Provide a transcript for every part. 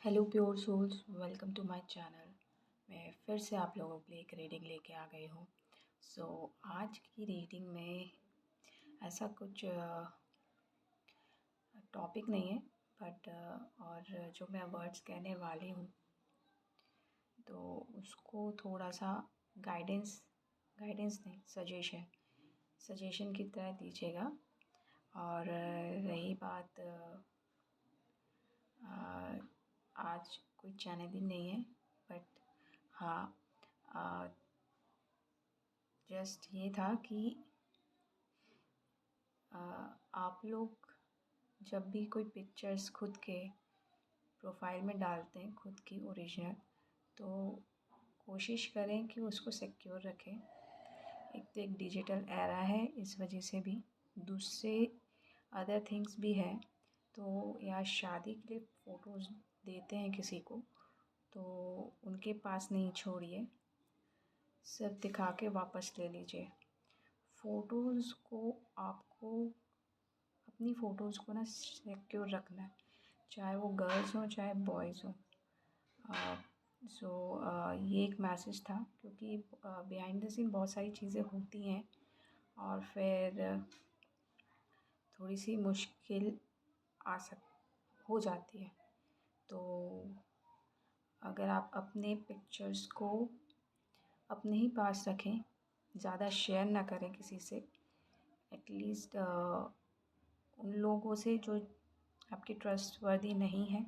Hello pure souls, welcome to my channel. मैं फिर से आप लोगों के लिए एक रीडिंग लेके आ गई हूँ। आज की रीडिंग में ऐसा कुछ टॉपिक नहीं है, बट और जो मैं वर्ड्स कहने वाली हूँ तो उसको थोड़ा सा गाइडेंस गाइडेंस नहीं, सजेशन की तरह दीजिएगा। और रही बात आज कोई चैनल दिन नहीं है, बट हाँ, जस्ट ये था कि आप लोग जब भी कोई पिक्चर्स खुद के प्रोफाइल में डालते हैं, खुद की ओरिजिनल, तो कोशिश करें कि उसको सिक्योर रखें। एक तो एक डिजिटल एरा है, इस वजह से भी दूसरे अदर थिंग्स भी है। तो या शादी के लिए फ़ोटोज़ देते हैं किसी को, तो उनके पास नहीं छोड़िए, सिर्फ दिखा के वापस ले लीजिए। फ़ोटोज़ को आपको अपनी फ़ोटोज़ को ना सिक्योर रखना है, चाहे वो गर्ल्स हों चाहे बॉयज़ हों। ये एक मैसेज था, क्योंकि बिहाइंड द सीन बहुत सारी चीज़ें होती हैं और फिर थोड़ी सी मुश्किल हो जाती है। तो अगर आप अपने पिक्चर्स को अपने ही पास रखें, ज़्यादा शेयर ना करें किसी से, एटलीस्ट उन लोगों से जो आपके ट्रस्टवर्दी नहीं है,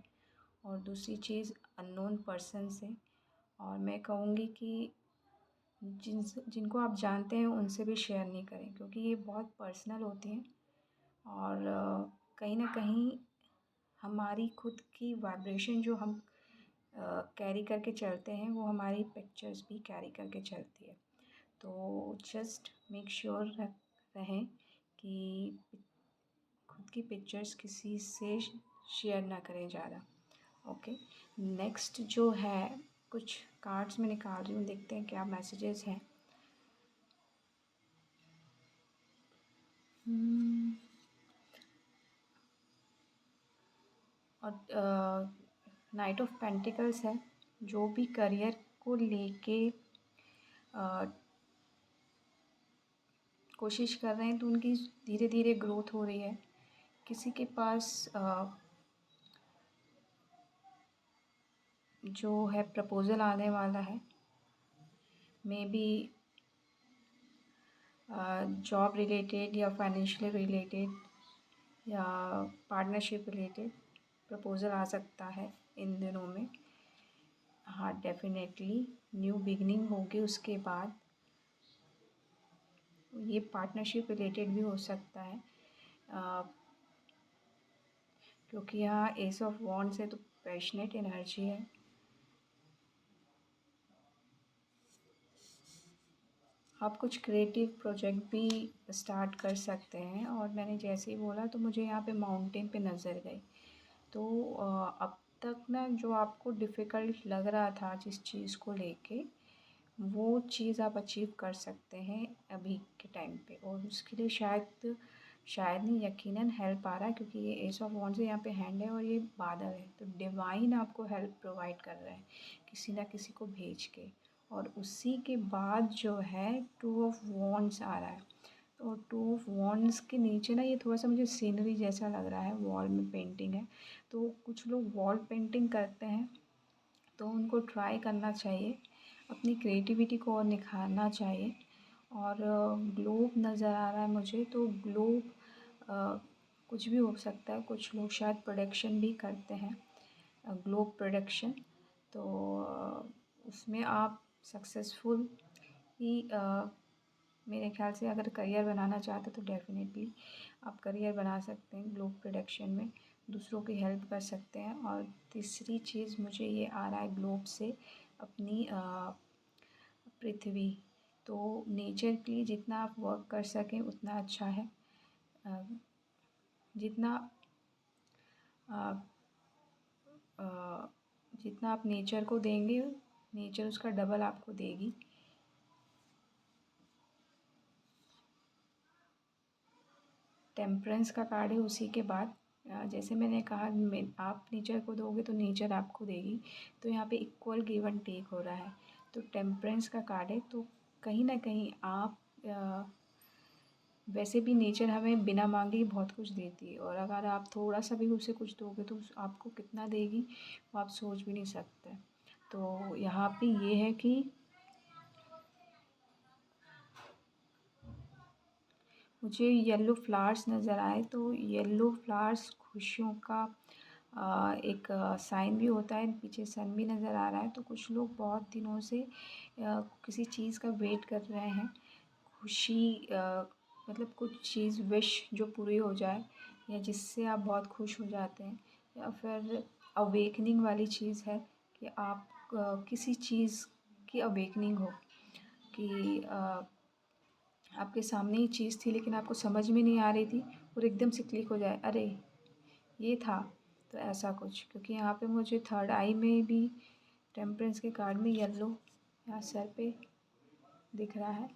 और दूसरी चीज़ अननोन पर्सन से। और मैं कहूँगी कि जिनको आप जानते हैं उनसे भी शेयर नहीं करें, क्योंकि ये बहुत पर्सनल होती हैं और कहीं ना कहीं हमारी खुद की वाइब्रेशन जो हम कैरी करके चलते हैं, वो हमारी पिक्चर्स भी कैरी करके चलती है। तो जस्ट मेक श्योर रहें कि खुद की पिक्चर्स किसी से शेयर ना करें ज़्यादा। ओके, नेक्स्ट जो है, कुछ कार्ड्स में निकाल रही हूँ, देखते हैं क्या मैसेजेस हैं। और नाइट ऑफ पेंटिकल्स है। जो भी करियर को लेके कोशिश कर रहे हैं, तो उनकी धीरे धीरे ग्रोथ हो रही है। किसी के पास जो है प्रपोज़ल आने वाला है, मे बी जॉब रिलेटेड या फाइनेंशियल रिलेटेड या पार्टनरशिप रिलेटेड प्रपोज़ल आ सकता है इन दिनों में। हाँ, डेफिनेटली न्यू बिगनिंग होगी उसके बाद। ये पार्टनरशिप रिलेटेड भी हो सकता है, क्योंकि यहाँ एस ऑफ वॉन्ड्स है, तो पैशनेट एनर्जी है। आप कुछ क्रिएटिव प्रोजेक्ट भी स्टार्ट कर सकते हैं। और मैंने जैसे ही बोला तो मुझे यहाँ पे माउंटेन पे नज़र गई। तो अब तक ना जो आपको डिफ़िकल्ट लग रहा था जिस चीज़ को लेके, वो चीज़ आप अचीव कर सकते हैं अभी के टाइम पे। और उसके लिए शायद नहीं, यकीनन हेल्प आ रहा है, क्योंकि ये एस ऑफ वॉन्ड्स है, यहाँ पे हैंड है और ये बादल है। तो डिवाइन आपको हेल्प प्रोवाइड कर रहा है किसी ना किसी को भेज के। और उसी के बाद जो है टू ऑफ वॉन्ड्स आ रहा है। तो टू ऑफ वॉन्ड्स के नीचे ना ये थोड़ा सा मुझे सीनरी जैसा लग रहा है, वॉल में पेंटिंग है। तो कुछ लोग वॉल पेंटिंग करते हैं, तो उनको ट्राई करना चाहिए, अपनी क्रिएटिविटी को और निखारना चाहिए। और ग्लोब नज़र आ रहा है मुझे, तो ग्लोब कुछ भी हो सकता है। कुछ लोग शायद प्रोडक्शन भी करते हैं, ग्लोब प्रोडक्शन। तो उसमें आप सक्सेसफुल ही, मेरे ख्याल से अगर करियर बनाना चाहते तो डेफिनेटली आप करियर बना सकते हैं ग्लोब प्रोडक्शन में, दूसरों की हेल्प कर सकते हैं। और तीसरी चीज़ मुझे ये आ रहा है ग्लोब से, अपनी पृथ्वी। तो नेचर के लिए जितना आप वर्क कर सकें उतना अच्छा है। जितना जितना आप नेचर को देंगे, नेचर उसका डबल आपको देगी। टेम्परेंस का कार्ड है उसी के बाद। जैसे मैंने कहा आप नेचर को दोगे तो नेचर आपको देगी। तो यहाँ पे इक्वल गिव एंड टेक हो रहा है। तो टेम्परेंस का कार्ड है, तो कहीं ना कहीं आप वैसे भी नेचर हमें बिना मांगे ही बहुत कुछ देती है, और अगर आप थोड़ा सा भी उसे कुछ दोगे तो आपको कितना देगी वो आप सोच भी नहीं सकते। तो यहाँ पे ये है कि मुझे येलो फ्लावर्स नज़र आए, तो येलो फ्लावर्स खुशियों का एक साइन भी होता है। पीछे सन भी नज़र आ रहा है, तो कुछ लोग बहुत दिनों से किसी चीज़ का वेट कर रहे हैं। खुशी मतलब कुछ चीज़ विश जो पूरी हो जाए, या जिससे आप बहुत खुश हो जाते हैं, या फिर अवेकनिंग वाली चीज़ है कि आप किसी चीज़ की अवेकनिंग हो कि आपके सामने ही चीज़ थी लेकिन आपको समझ में नहीं आ रही थी, और एकदम से क्लिक हो जाए, अरे ये था। तो ऐसा कुछ, क्योंकि यहाँ पे मुझे थर्ड आई में भी टेम्परेंस के कार्ड में येलो यहाँ सर पे दिख रहा है,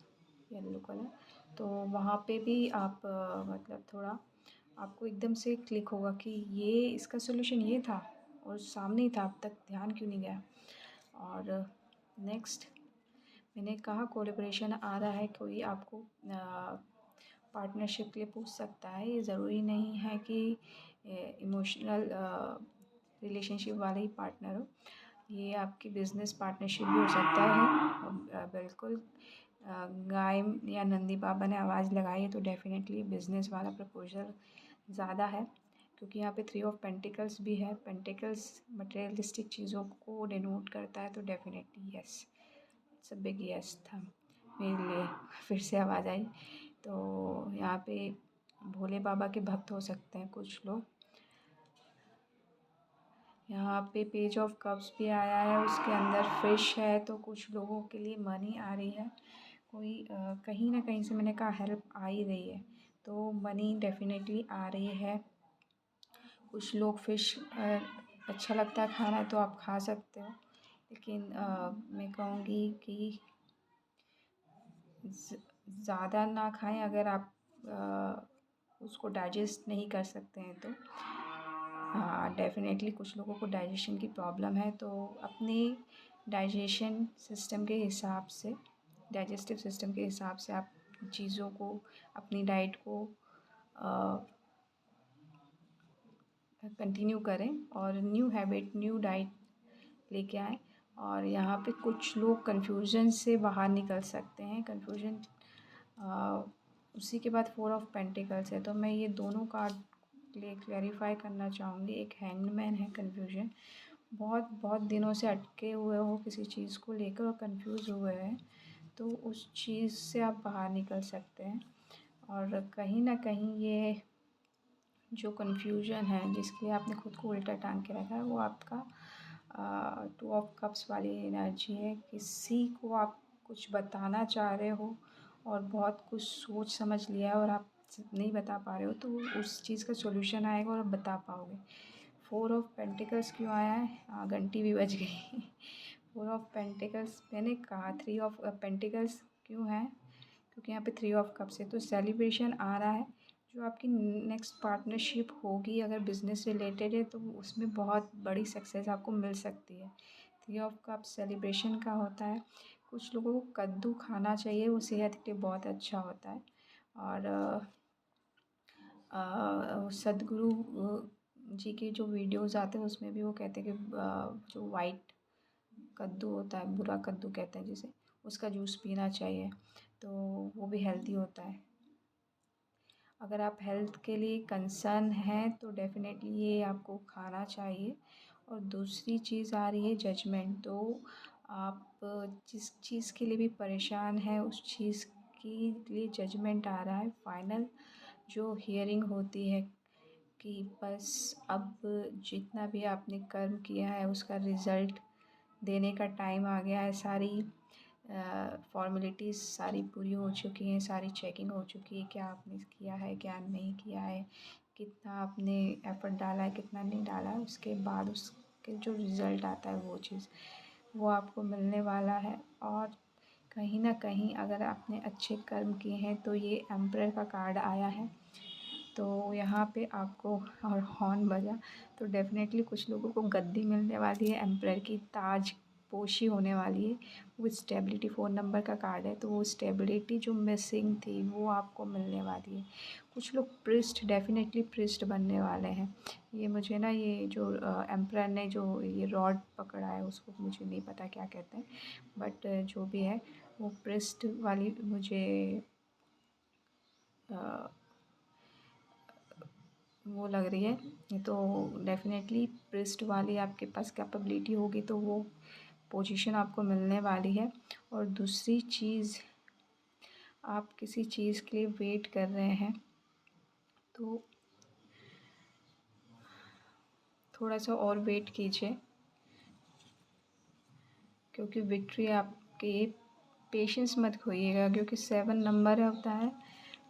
येलो कलर। तो वहाँ पे भी आप मतलब थोड़ा आपको एकदम से क्लिक होगा कि ये इसका सॉल्यूशन ये था, और सामने ही था, अब तक ध्यान क्यों नहीं गया। और नेक्स्ट मैंने कहा कोलैबोरेशन आ रहा है, कोई आपको पार्टनरशिप के लिए पूछ सकता है। ये ज़रूरी नहीं है कि इमोशनल रिलेशनशिप वाले ही पार्टनर हो, ये आपकी बिज़नेस पार्टनरशिप भी हो सकता है। बिल्कुल गाय या नंदी बाबा ने आवाज़ लगाई है तो डेफ़िनेटली बिज़नेस वाला प्रपोज़ल ज़्यादा है, क्योंकि यहाँ पे थ्री ऑफ पेंटिकल्स भी है। पेंटिकल्स मटेरियलिस्टिक चीज़ों को डिनोट करता है, तो definitely yes, it's a big yes था मेरे लिए। फिर से आवाज़ आई। तो यहाँ पे भोले बाबा के भक्त हो सकते हैं कुछ लोग। यहाँ पे पेज ऑफ कप्स भी आया है, उसके अंदर फिश है, तो कुछ लोगों के लिए मनी आ रही है। कोई कहीं ना कहीं से मैंने कहा हेल्प आ ही रही है, तो मनी डेफिनेटली आ रही है। कुछ लोग फ़िश अच्छा लगता है खाना तो आप खा सकते हो, लेकिन मैं कहूँगी कि ज़्यादा ना खाएं अगर आप उसको डाइजेस्ट नहीं कर सकते हैं तो। हाँ डेफ़िनेटली कुछ लोगों को डाइजेशन की प्रॉब्लम है, तो अपने डाइजेशन सिस्टम के हिसाब से, डाइजेस्टिव सिस्टम के हिसाब से आप चीज़ों को, अपनी डाइट को कंटिन्यू करें, और न्यू हैबिट, न्यू डाइट लेके आएँ। और यहाँ पे कुछ लोग कन्फ्यूज़न से बाहर निकल सकते हैं। कन्फ्यूज़न उसी के बाद फोर ऑफ पेंटिकल्स है, तो मैं ये दोनों कार्ड क्लैरिफाई करना चाहूँगी। एक हैंगमैन है, कन्फ्यूजन, बहुत बहुत दिनों से अटके हुए हो किसी चीज़ को लेकर और कंफ्यूज हुए हैं, तो उस चीज़ से आप बाहर निकल सकते हैं। और कहीं ना कहीं ये जो कन्फ्यूजन है जिसके लिए आपने खुद को उल्टा टांग के रखा है, वो आपका टू ऑफ कप्स वाली एनर्जी है। किसी को आप कुछ बताना चाह रहे हो और बहुत कुछ सोच समझ लिया है और आप नहीं बता पा रहे हो, तो उस चीज़ का सॉल्यूशन आएगा और आप बता पाओगे। फोर ऑफ पेंटिकल्स क्यों आया है? हाँ, घंटी भी बज गई। फोर ऑफ पेंटिकल्स मैंने कहा, थ्री ऑफ पेंटिकल्स क्यों है? क्योंकि यहाँ पे थ्री ऑफ कप्स है, तो सेलिब्रेशन आ रहा है। जो आपकी नेक्स्ट पार्टनरशिप होगी अगर बिज़नेस रिलेटेड है, तो उसमें बहुत बड़ी सक्सेस आपको मिल सकती है। थ्री ऑफ कप्स सेलिब्रेशन का होता है। कुछ लोगों को कद्दू खाना चाहिए, वो सेहत के लिए बहुत अच्छा होता है। और सद्गुरु जी के जो वीडियोज़ आते हैं उसमें भी वो कहते हैं कि जो वाइट कद्दू होता है, बुरा कद्दू कहते हैं जिसे, उसका जूस पीना चाहिए, तो वो भी हेल्दी होता है। अगर आप हेल्थ के लिए कंसर्न हैं तो डेफ़िनेटली ये आपको खाना चाहिए। और दूसरी चीज़ आ रही है जजमेंट, तो आप जिस चीज़ के लिए भी परेशान हैं उस चीज़ के लिए जजमेंट आ रहा है। फाइनल जो हियरिंग होती है कि बस अब जितना भी आपने कर्म किया है उसका रिज़ल्ट देने का टाइम आ गया है। सारी फॉर्मेलिटीज़ सारी पूरी हो चुकी हैं, सारी चेकिंग हो चुकी है, क्या आपने किया है क्या नहीं किया है, कितना आपने एफ़र्ट डाला है कितना नहीं डाला है, उसके बाद उसके जो रिज़ल्ट आता है वो चीज़ वो आपको मिलने वाला है। और कहीं ना कहीं अगर आपने अच्छे कर्म किए हैं तो ये एम्परर का कार्ड आया है, तो यहाँ पे आपको और हॉर्न बजा तो डेफ़िनेटली कुछ लोगों को गद्दी मिलने वाली है, एम्परर की ताज पोशी होने वाली है। वो स्टेबिलिटी फ़ोन नंबर का कार्ड है, तो वो स्टेबिलिटी जो मिसिंग थी वो आपको मिलने वाली है। कुछ लोग प्रिस्ट डेफ़िनेटली प्रिस्ट बनने वाले हैं। ये मुझे ना ये जो एम्परर ने जो ये रॉड पकड़ा है उसको मुझे नहीं पता क्या कहते हैं, बट जो भी है वो प्रिस्ट वाली मुझे अ, वो लग रही है। तो डेफ़िनेटली प्रिस्ट वाली आपके पास कैपेबिलिटी होगी तो वो पोजीशन आपको मिलने वाली है। और दूसरी चीज़, आप किसी चीज़ के लिए वेट कर रहे हैं तो थोड़ा सा और वेट कीजिए, क्योंकि विक्ट्री आपके, पेशेंस मत खोइएगा, क्योंकि 7 नंबर होता है,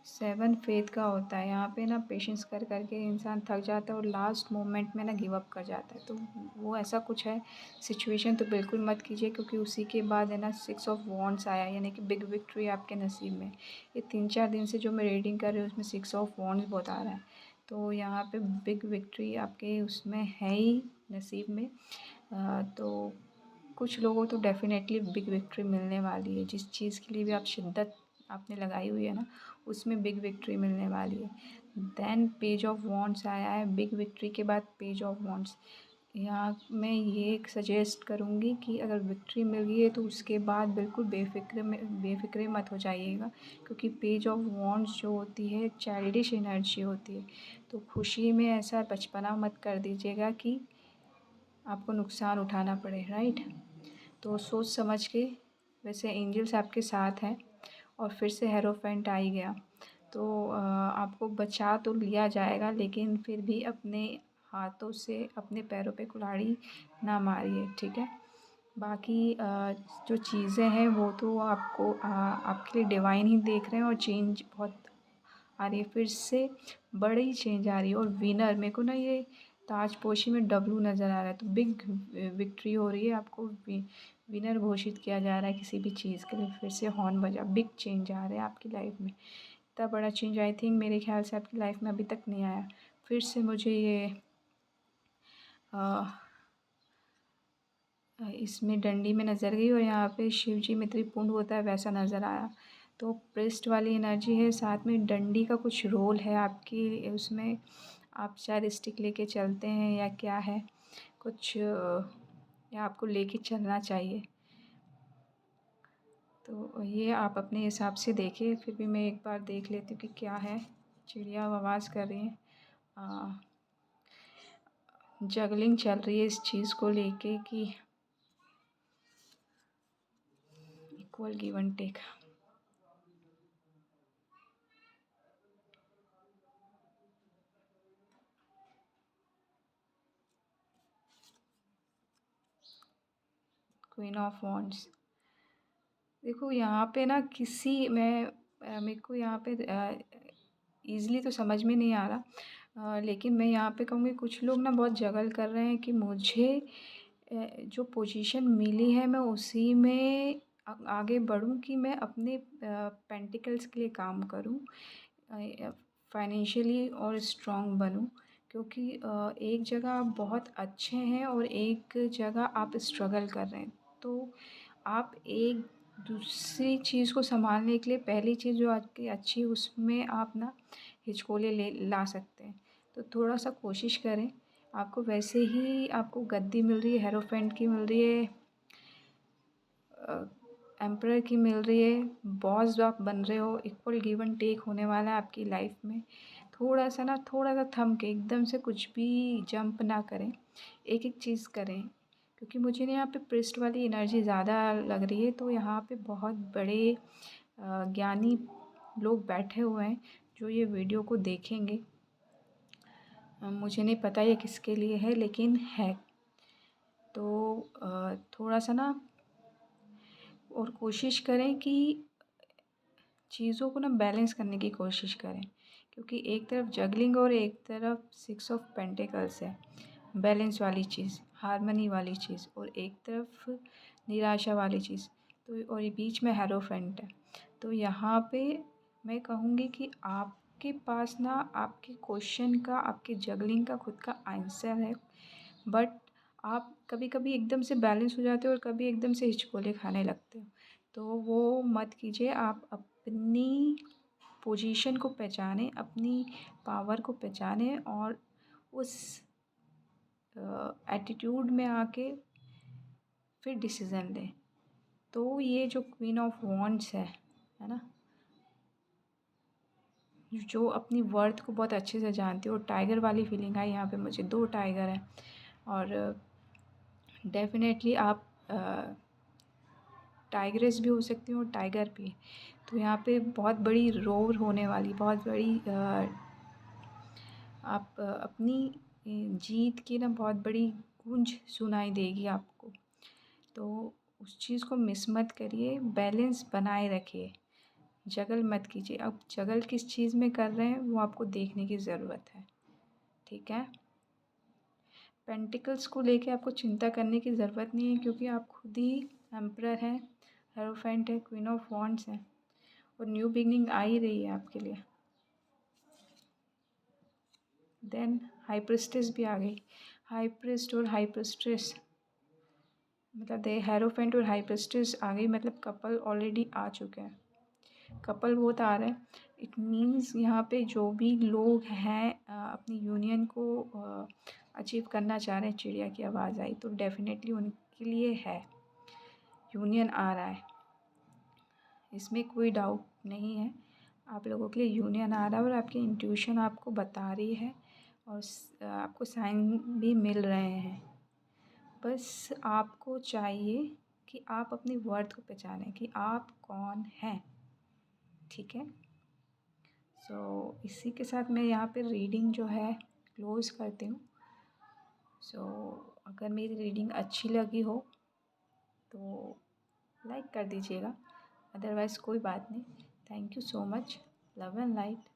7 फेथ का होता है। यहाँ पे ना पेशेंस कर कर के इंसान थक जाता है और लास्ट मोमेंट में ना गिव अप कर जाता है। तो वो ऐसा कुछ है सिचुएशन, तो बिल्कुल मत कीजिए, क्योंकि उसी के बाद है ना 6 ऑफ वॉन्ड्स आया, यानी कि बिग विक्ट्री आपके नसीब में। ये 3-4 दिन से जो मैं रीडिंग कर रही हूँ उसमें 6 ऑफ वॉन्ड्स बहुत आ रहा है। तो यहाँ पे बिग विक्ट्री आपके उसमें है ही नसीब में। तो कुछ लोगों तो डेफ़िनेटली बिग विक्ट्री मिलने वाली है। जिस चीज़ के लिए भी आप शिद्दत आपने लगाई हुई है ना, उसमें बिग विक्ट्री मिलने वाली है। देन पेज ऑफ वॉन्ड्स आया है, बिग विक्ट्री के बाद पेज ऑफ वॉन्ड्स। यहाँ मैं ये सजेस्ट करूँगी कि अगर विक्ट्री मिल गई है तो उसके बाद बिल्कुल बेफ़िक्र मत हो जाइएगा, क्योंकि पेज ऑफ वॉन्ड्स जो होती है चाइल्डिश एनर्जी होती है। तो खुशी में ऐसा बचपना मत कर दीजिएगा कि आपको नुकसान उठाना पड़े, राइट? तो सोच समझ के, वैसे एंजल्स आपके साथ हैं और फिर से हेरोफेंट आ ही गया, तो आपको बचा तो लिया जाएगा, लेकिन फिर भी अपने हाथों से अपने पैरों पे कुल्हाड़ी ना मारिए, ठीक है? बाकी जो चीज़ें हैं वो तो आपको आपके लिए डिवाइन ही देख रहे हैं, और चेंज बहुत आ रही है, फिर से बड़ी चेंज आ रही है। और विनर, मेरे को ना ये ताजपोशी में डब्लू नज़र आ रहा है, तो बिग विक्ट्री हो रही है, आपको विनर घोषित किया जा रहा है किसी भी चीज़ के लिए। फिर से हॉर्न बजा, बिग चेंज आ रहा है आपकी लाइफ में। इतना बड़ा चेंज आई थिंक मेरे ख्याल से आपकी लाइफ में अभी तक नहीं आया। फिर से मुझे ये इसमें डंडी में नज़र गई, और यहाँ पे शिव जी में त्रिपुंड होता है वैसा नज़र आया। तो प्रेस्ट वाली एनर्जी है, साथ में डंडी का कुछ रोल है आपकी उसमें, आप शायद स्टिक लेके चलते हैं या क्या है कुछ, या आपको लेके चलना चाहिए। तो ये आप अपने हिसाब से देखिए, फिर भी मैं एक बार देख लेती हूँ कि क्या है। चिड़िया आवाज़ कर रही हैं, जगलिंग चल रही है इस चीज़ को लेके कि equal give and take. Queen of wands, देखो यहाँ पे ना किसी मैं मेरे को यहाँ पे ईज़िली तो समझ में नहीं आ रहा, लेकिन मैं यहाँ पे कहूँगी कुछ लोग ना बहुत जगल कर रहे हैं कि मुझे जो पोजीशन मिली है मैं उसी में आगे बढ़ूँ, कि मैं अपने पेंटिकल्स के लिए काम करूँ, फाइनेंशियली और स्ट्रॉन्ग बनूँ। क्योंकि एक जगह आप बहुत अच्छे हैं और एक जगह आप स्ट्रगल कर रहे हैं, तो आप एक दूसरी चीज़ को सँभालने के लिए पहली चीज़ जो आपकी अच्छी है उसमें आप ना हिचकोले ले ला सकते हैं। तो थोड़ा-सा कोशिश करें। आपको वैसे ही आपको गद्दी मिल रही है, हेरोफेंट की मिल रही है, एम्परर की मिल रही है, बॉस जो आप बन रहे हो, इक्वल गिव एंड टेक होने वाला है आपकी लाइफ में। थोड़ा सा थम के एकदम से कुछ भी जंप ना करें, एक-एक चीज़ करें। क्योंकि मुझे ना यहाँ पे प्रिस्ट वाली एनर्जी ज़्यादा लग रही है, तो यहाँ पे बहुत बड़े ज्ञानी लोग बैठे हुए हैं जो ये वीडियो को देखेंगे। मुझे नहीं पता ये किसके लिए है, लेकिन है। तो थोड़ा सा ना और कोशिश करें कि चीज़ों को ना बैलेंस करने की कोशिश करें, क्योंकि एक तरफ जगलिंग और एक तरफ 6 ऑफ पेंटिकल्स है, बैलेंस वाली चीज़, हार्मनी वाली चीज़, और एक तरफ निराशा वाली चीज़, तो और ये बीच में हेरोफेंट है। तो यहाँ पे मैं कहूँगी कि आप आपके पास ना आपके क्वेश्चन का, आपके जगलिंग का खुद का आंसर है, बट आप कभी-कभी एकदम से बैलेंस हो जाते हो और कभी एकदम से हिचकोले खाने लगते हो। तो वो मत कीजिए, आप अपनी पोजीशन को पहचानें, अपनी पावर को पहचानें और उस एटीट्यूड में आके फिर डिसीज़न लें। तो ये जो क्वीन ऑफ वॉन्ड्स है ना? जो अपनी वर्थ को बहुत अच्छे से जानती हो, टाइगर वाली फीलिंग आई यहाँ पे मुझे। 2 टाइगर हैं और डेफ़िनेटली आप टाइग्रेस भी हो सकती हो और टाइगर भी। तो यहाँ पे बहुत बड़ी रोर होने वाली, बहुत बड़ी आप अपनी जीत की ना बहुत बड़ी गूंज सुनाई देगी आपको। तो उस चीज़ को मिस मत करिए, बैलेंस बनाए रखिए, जगल मत कीजिए। अब जगल किस चीज़ में कर रहे हैं वो आपको देखने की ज़रूरत है, ठीक है? पेंटिकल्स को लेके आपको चिंता करने की ज़रूरत नहीं है, क्योंकि आप खुद ही एम्परर हैं, हेरोफेंट है, क्वीन ऑफ वॉन्ड्स हैं और न्यू बिगनिंग आ ही रही है आपके लिए। देन हाई प्रिस्टेस भी आ गई। हाई प्रिस्ट और हाई प्रिस्ट्रेस मतलब दे हेरोफेंट और हाई प्रिस्टेस आ गई, मतलब कपल ऑलरेडी आ चुके हैं। कपल बहुत आ रहे हैं। इट मीन्स यहाँ पे जो भी लोग हैं अपनी यूनियन को अचीव करना चाह रहे हैं, चिड़िया की आवाज़ आई तो डेफिनेटली उनके लिए है, यूनियन आ रहा है, इसमें कोई डाउट नहीं है। आप लोगों के लिए यूनियन आ रहा है और आपकी इंट्यूशन आपको बता रही है और आपको साइन भी मिल रहे हैं। बस आपको चाहिए कि आप अपनी वर्थ को पहचानें कि आप कौन हैं, ठीक है? सो इसी के साथ मैं यहाँ पे रीडिंग जो है क्लोज़ करती हूँ। सो अगर मेरी रीडिंग अच्छी लगी हो तो लाइक कर दीजिएगा, अदरवाइज़ कोई बात नहीं। Thank you so much. Love and light.